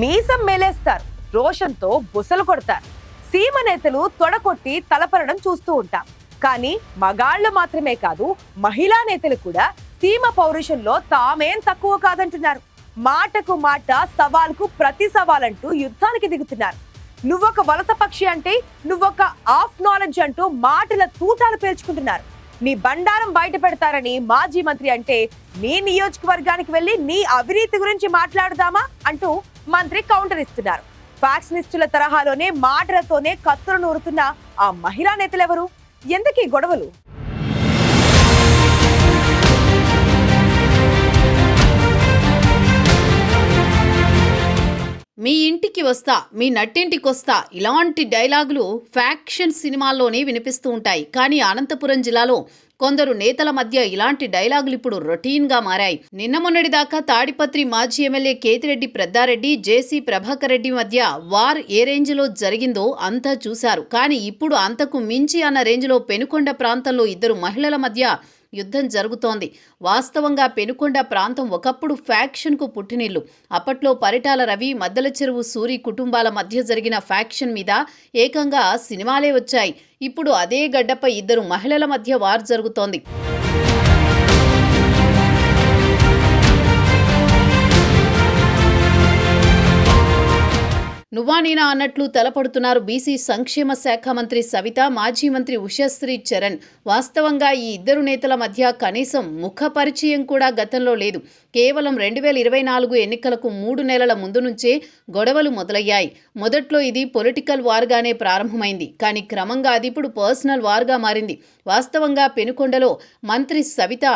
మీసం మేలేస్తారు, రోషంతో బుసలు కొడతారు. సీమ నేతలు తొడకొట్టి తలపరడం చూస్తూ ఉంటాం. కానీ మగాళ్ళు మాత్రమే కాదు, మహిళా నేతలు కూడా సీమ పౌరుషంలో తామేం తక్కువ కాదంటున్నారు. మాటకు మాట, సవాల్కు ప్రతి సవాలంటూ యుద్ధానికి దిగుతున్నారు. నువ్వొక వలస పక్షి అంటే, నువ్వొక ఆఫ్ నాలెడ్జ్ అంటూ మాటల తూటాలు పేల్చుకుంటున్నారు. నీ బండారం బయట పెడతారని మాజీ మంత్రి అంటే, నీ నియోజకవర్గానికి వెళ్లి నీ అవినీతి గురించి మాట్లాడదామా అంటూ మంత్రి కౌంటర్ ఇస్తున్నారు. ఫ్యాక్షనిస్టుల తరహాలోనే మాటలతోనే కత్తులు నూరుతున్న ఆ మహిళా నేతలెవరు? ఎందుకీ గొడవలు? మీ ఇంటికి వస్తా, మీ నట్టింటికి వస్తా, ఇలాంటి డైలాగులు ఫ్యాక్షన్ సినిమాల్లోనే వినిపిస్తూ ఉంటాయి. కానీ అనంతపురం జిల్లాలో కొందరు నేతల మధ్య ఇలాంటి డైలాగులు ఇప్పుడు రొటీన్గా మారాయి. నిన్న మొన్నటిదాకా తాడిపత్రి మాజీ ఎమ్మెల్యే కేతిరెడ్డి పెద్దారెడ్డి, జేసీ ప్రభాకర్ రెడ్డి మధ్య వార్ ఏ రేంజ్లో జరిగిందో అంతా చూశారు. కానీ ఇప్పుడు అంతకు మించి అన్న రేంజ్లో పెనుకొండ ప్రాంతంలో ఇద్దరు మహిళల మధ్య యుద్ధం జరుగుతోంది. వాస్తవంగా పెనుకొండ ప్రాంతం ఒకప్పుడు ఫ్యాక్షన్కు పుట్టినిల్లు. అప్పట్లో పరిటాల రవి, మద్దల చెరువు సూరి కుటుంబాల మధ్య జరిగిన ఫ్యాక్షన్ మీద ఏకంగా సినిమాలే వచ్చాయి. ఇప్పుడు అదే గడ్డపై ఇద్దరు మహిళల మధ్య వార్ జరుగుతోంది. నువ్వా నేనా అన్నట్లు తలపడుతున్నారు బీసీ సంక్షేమ శాఖ మంత్రి సవిత, మాజీ మంత్రి ఉషశ్రీ చరణ్. వాస్తవంగా ఈ ఇద్దరు నేతల మధ్య కనీసం ముఖ పరిచయం కూడా గతంలో లేదు. కేవలం 2024 ఎన్నికలకు 3 నెలల ముందు నుంచే గొడవలు మొదలయ్యాయి. మొదట్లో ఇది పొలిటికల్ వార్గానే ప్రారంభమైంది. కానీ క్రమంగా అది ఇప్పుడు పర్సనల్ వార్గా మారింది. వాస్తవంగా పెనుకొండలో మంత్రి సవిత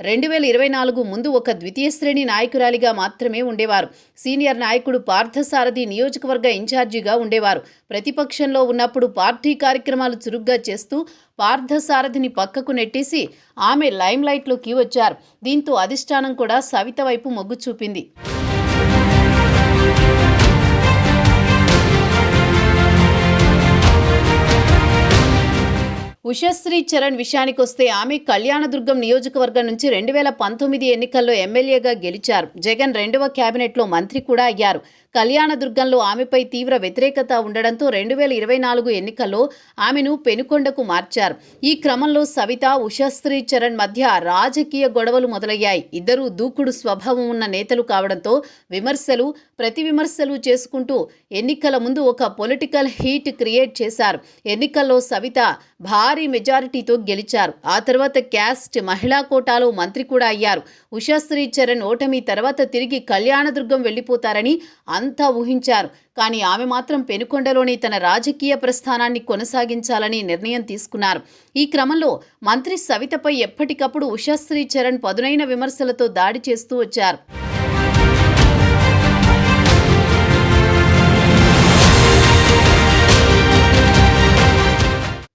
2024 ముందు ఒక ద్వితీయ శ్రేణి నాయకురాలిగా మాత్రమే ఉండేవారు. సీనియర్ నాయకుడు పార్థసారథి నియోజకవర్గ ఇన్ఛార్జిగా ఉండేవారు. ప్రతిపక్షంలో ఉన్నప్పుడు పార్టీ కార్యక్రమాలు చురుగ్గా చేస్తూ పార్థసారథిని పక్కకు నెట్టేసి ఆమె లైమ్లైట్లోకి వచ్చారు. దీంతో అధిష్టానం కూడా సవిత వైపు మొగ్గు చూపింది. ఉషశ్రీ చరణ్ విషయానికొస్తే ఆమె కళ్యాణదుర్గం నియోజకవర్గం నుంచి 2019 ఎన్నికల్లో ఎమ్మెల్యేగా గెలిచారు. జగన్ 2వ కేబినెట్లో మంత్రి కూడా అయ్యారు. కళ్యాణదుర్గంలో ఆమెపై తీవ్ర వ్యతిరేకత ఉండడంతో 2024 ఎన్నికల్లో ఆమెను పెనుకొండకు మార్చారు. ఈ క్రమంలో సవిత, ఉషశ్రీ చరణ్ మధ్య రాజకీయ గొడవలు మొదలయ్యాయి. ఇద్దరూ దూకుడు స్వభావం ఉన్న నేతలు కావడంతో విమర్శలు, ప్రతి విమర్శలు చేసుకుంటూ ఎన్నికల ముందు ఒక పొలిటికల్ హీట్ క్రియేట్ చేశారు. ఎన్నికల్లో సవిత భారీ మెజారిటీతో గెలిచారు. ఆ తర్వాత క్యాస్ట్, మహిళా కోటాలో మంత్రి కూడా అయ్యారు. ఉషశ్రీ చరణ్ ఓటమి తర్వాత తిరిగి కళ్యాణదుర్గం వెళ్లిపోతారని అంతా ఊహించారు. కానీ ఆమె మాత్రం పెనుకొండలోని తన రాజకీయ ప్రస్థానాన్ని కొనసాగించాలని నిర్ణయం తీసుకున్నారు. ఈ క్రమంలో మంత్రి సవితపై ఎప్పటికప్పుడు ఉషశ్రీ చరణ్ పదునైన విమర్శలతో దాడి చేస్తూ వచ్చారు.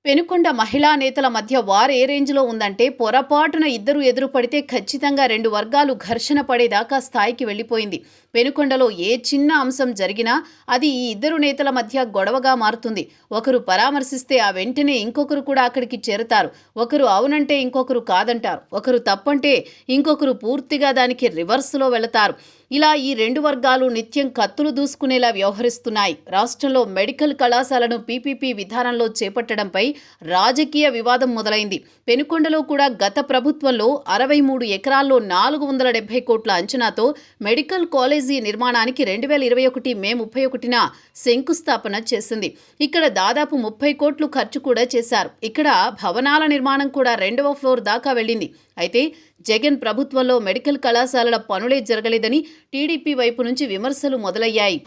పెనుకొండ మహిళా నేతల మధ్య వార్ ఏ రేంజ్లో ఉందంటే, పొరపాటున ఇద్దరు ఎదురుపడితే ఖచ్చితంగా 2 వర్గాలు ఘర్షణ పడేదాకా స్థాయికి వెళ్లిపోయింది. పెనుకొండలో ఏ చిన్న అంశం జరిగినా అది ఈ ఇద్దరు నేతల మధ్య గొడవగా మారుతుంది. ఒకరు పరామర్శిస్తే ఆ వెంటనే ఇంకొకరు కూడా అక్కడికి చేరతారు. ఒకరు అవునంటే ఇంకొకరు కాదంటారు. ఒకరు తప్పంటే ఇంకొకరు పూర్తిగా దానికి రివర్స్లో వెళతారు. ఇలా ఈ 2 వర్గాలు నిత్యం కత్తులు దూసుకునేలా వ్యవహరిస్తున్నాయి. రాష్ట్రంలో మెడికల్ కళాశాలను పీపీపీ విధానంలో చేపట్టడంపై రాజకీయ వివాదం మొదలైంది. పెనుకొండలో కూడా గత ప్రభుత్వంలో 63 ఎకరాల్లో 470 కోట్ల అంచనాతో మెడికల్ కాలేజీ నిర్మాణానికి 2021 మే 31న శంకుస్థాపన చేసింది. ఇక్కడ దాదాపు 30 కోట్లు ఖర్చు కూడా చేశారు. ఇక్కడ భవనాల నిర్మాణం కూడా 2వ ఫ్లోర్ దాకా వెళ్ళింది. అయితే జగన్ ప్రభుత్వంలో మెడికల్ కళాశాలల పనులే జరగలేదని టీడీపీ వైపు నుంచి విమర్శలు మొదలయ్యాయి.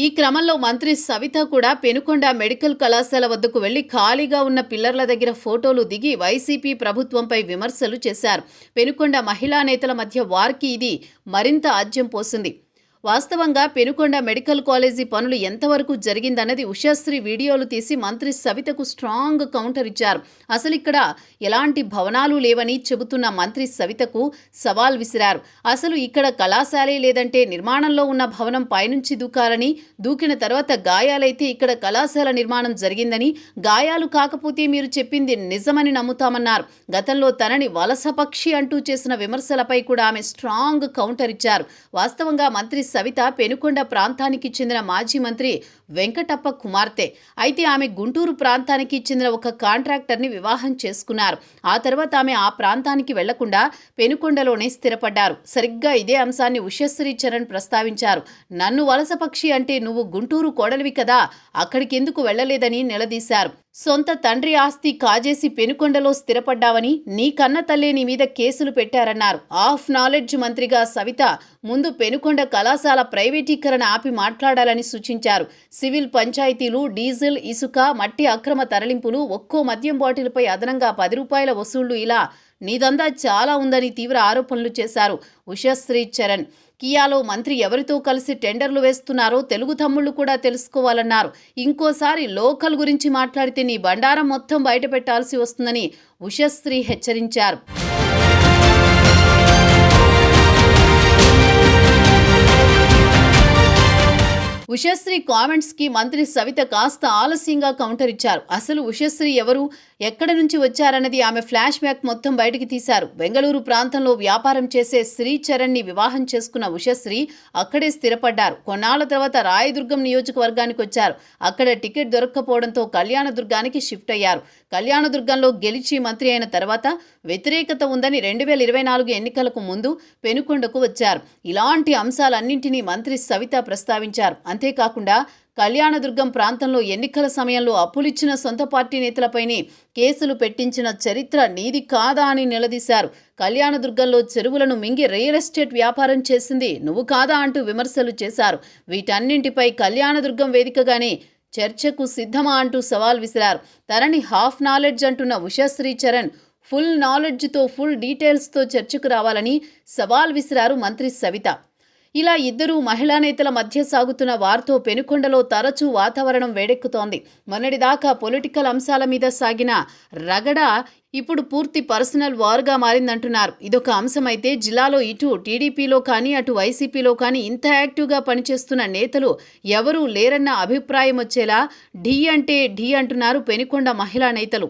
ఈ క్రమంలో మంత్రి సవిత కూడా పెనుకొండ మెడికల్ కళాశాల వద్దకు వెళ్లి ఖాళీగా ఉన్న పిల్లర్ల దగ్గర ఫోటోలు దిగి వైసీపీ ప్రభుత్వంపై విమర్శలు చేశారు. పెనుకొండ మహిళా నేతల మధ్య వార్కి ఇది మరింత ఆజ్యం పోసింది. వాస్తవంగా పెనుకొండ మెడికల్ కాలేజీ పనులు ఎంతవరకు జరిగిందన్నది ఉషశ్రీ వీడియోలు తీసి మంత్రి సవితకు స్ట్రాంగ్ కౌంటర్ ఇచ్చారు. అసలు ఇక్కడ ఎలాంటి భవనాలు లేవని చెబుతున్న మంత్రి సవితకు సవాల్ విసిరారు. అసలు ఇక్కడ కళాశాలే లేదంటే నిర్మాణంలో ఉన్న భవనం పైనుంచి దూకాలని, దూకిన తర్వాత గాయాలైతే ఇక్కడ కళాశాల నిర్మాణం జరిగిందని, గాయాలు కాకపోతే మీరు చెప్పింది నిజమని నమ్ముతామన్నారు. గతంలో తనని వలసపక్షి అంటూ చేసిన విమర్శలపై కూడా ఆమె స్ట్రాంగ్ కౌంటర్ ఇచ్చారు. వాస్తవంగా మంత్రి సవిత పెనుకొండ ప్రాంతానికి చెందిన మాజీ మంత్రి వెంకటప్ప కుమార్తె. అయితే ఆమె గుంటూరు ప్రాంతానికి చెందిన ఒక కాంట్రాక్టర్ని వివాహం చేసుకున్నారు. ఆ తర్వాత ఆమె ఆ ప్రాంతానికి వెళ్లకుండా పెనుకొండలోనే స్థిరపడ్డారు. సరిగ్గా ఇదే అంశాన్ని ఉషశ్రీ చరణ్ ప్రస్తావించారు. నన్ను వలసపక్షి అంటే నువ్వు గుంటూరు కోడలివి కదా, అక్కడికి ఎందుకు వెళ్లలేదని నిలదీశారు. సొంత తండ్రి ఆస్తి కాజేసి పెనుకొండలో స్థిరపడ్డావని, నీ కన్న తల్లే నీ మీద కేసులు పెట్టారన్నారు. ఆఫ్ నాలెడ్జ్ మంత్రిగా సవిత ముందు పెనుకొండ కళాశాల ప్రైవేటీకరణ ఆపి మాట్లాడాలని సూచించారు. సివిల్ పంచాయతీలు, డీజిల్, ఇసుక, మట్టి అక్రమ తరలింపులు, ఒక్కో మద్యం బాటిల్పై అదనంగా 10 రూపాయల వసూళ్లు, ఇలా నీదందా చాలా ఉందని తీవ్ర ఆరోపణలు చేశారు ఉషశ్రీ చరణ్. కియాలో మంత్రి ఎవరితో కలిసి టెండర్లు వేస్తున్నారో తెలుగు తమ్ముళ్లు కూడా తెలుసుకోవాలన్నారు. ఇంకోసారి లోకల్ గురించి మాట్లాడితే నీ బండారం మొత్తం బయటపెట్టాల్సి వస్తుందని ఉషశ్రీ హెచ్చరించారు. ఉషశ్రీ కామెంట్స్ కి మంత్రి సవిత కాస్త ఆలస్యంగా కౌంటర్ ఇచ్చారు. అసలు ఉషశ్రీ ఎవరు, ఎక్కడి నుంచి వచ్చారన్నది ఆమె ఫ్లాష్ బ్యాక్ మొత్తం బయటికి తీశారు. బెంగళూరు ప్రాంతంలో వ్యాపారం చేసే శ్రీచరణ్ ని వివాహం చేసుకున్న ఉషశ్రీ అక్కడే స్థిరపడ్డారు. కొన్నాళ్ల తర్వాత రాయదుర్గం నియోజకవర్గానికి వచ్చారు. అక్కడ టికెట్ దొరక్కపోవడంతో కళ్యాణదుర్గానికి షిఫ్ట్ అయ్యారు. కళ్యాణదుర్గంలో గెలిచి మంత్రి అయిన తర్వాత వ్యతిరేకత ఉందని 2024 ఎన్నికలకు ముందు పెనుకొండకు వచ్చారు. ఇలాంటి అంశాలన్నింటినీ మంత్రి సవిత ప్రస్తావించారు. అంతేకాకుండా కళ్యాణదుర్గం ప్రాంతంలో ఎన్నికల సమయంలో అప్పులిచ్చిన సొంత పార్టీ నేతలపైనే కేసులు పెట్టించిన చరిత్ర నీది కాదా అని నిలదీశారు. కళ్యాణదుర్గంలో చెరువులను మింగి రియల్ ఎస్టేట్ వ్యాపారం చేసింది నువ్వు కాదా అంటూ విమర్శలు చేశారు. వీటన్నింటిపై కళ్యాణదుర్గం వేదికగానే చర్చకు సిద్ధమా అంటూ సవాల్ విసిరారు. తనని హాఫ్ నాలెడ్జ్ అంటున్న ఉషశ్రీ చరణ్ ఫుల్ నాలెడ్జ్తో, ఫుల్ డీటెయిల్స్తో చర్చకు రావాలని సవాల్ విసిరారు మంత్రి సవిత. ఇలా ఇద్దరు మహిళా నేతల మధ్య సాగుతున్న వార్తో పెనుకొండలో తరచూ వాతావరణం వేడెక్కుతోంది. మొన్నటిదాకా పొలిటికల్ అంశాల మీద సాగిన రగడ ఇప్పుడు పూర్తి పర్సనల్ వార్గా మారిందంటున్నారు. ఇదొక అంశమైతే జిల్లాలో ఇటు టీడీపీలో కానీ అటు వైసీపీలో కానీ ఇంత యాక్టివ్గా పనిచేస్తున్న నేతలు ఎవరూ లేరన్న అభిప్రాయం వచ్చేలా ఢీ అంటే ఢీ అంటున్నారు పెనుకొండ మహిళా నేతలు.